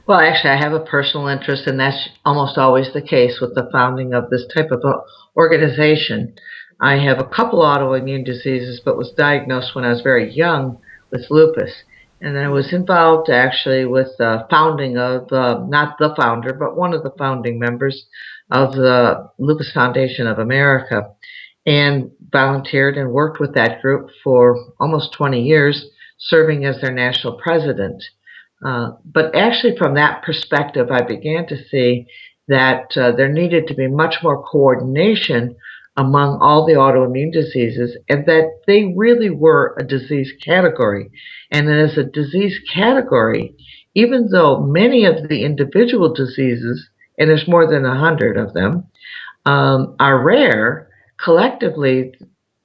Well, actually, I have a personal interest, and that's almost always the case with the founding of this type of organization. I have a couple autoimmune diseases, but was diagnosed when I was very young with lupus. And I was involved actually with the founding of, not the founder, but one of the founding members of the Lupus Foundation of America, and volunteered and worked with that group for almost 20 years, serving as their national president. But actually, from that perspective, I began to see that there needed to be much more coordination among all the autoimmune diseases, and that they really were a disease category. And as a disease category, even though many of the individual diseases, and there's more than 100 of them, are rare, collectively,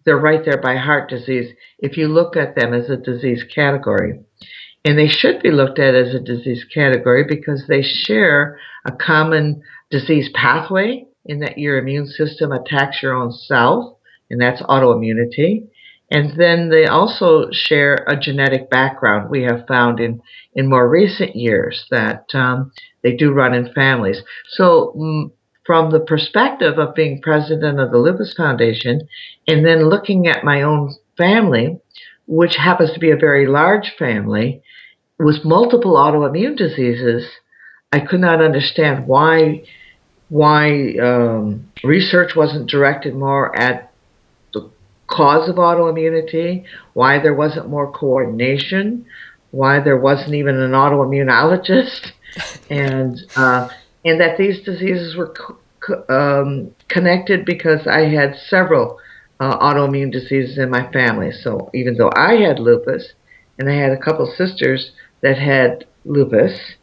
they're right there by heart disease if you look at them as a disease category. And they should be looked at as a disease category because they share a common disease pathway in that your immune system attacks your own self, and that's autoimmunity. And then they also share a genetic background. We have found in more recent years that they do run in families. So, from the perspective of being president of the Lupus Foundation and then looking at my own family, which happens to be a very large family, with multiple autoimmune diseases, I could not understand why research wasn't directed more at the cause of autoimmunity, why there wasn't more coordination, why there wasn't even an autoimmunologist, and and that these diseases were connected because I had several autoimmune diseases in my family. So even though I had lupus, and I had a couple sisters that had lupus,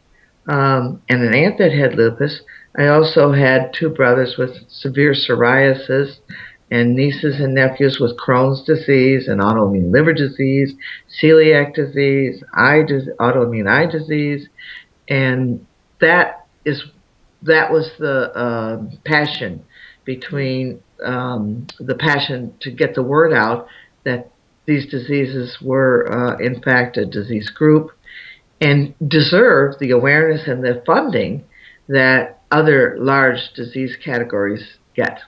and an aunt that had lupus, I also had two brothers with severe psoriasis, and nieces and nephews with Crohn's disease and autoimmune liver disease, celiac disease, autoimmune eye disease, and that is that was the passion between the passion to get the word out that these diseases were in fact a disease group and deserve the awareness and the funding that other large disease categories get.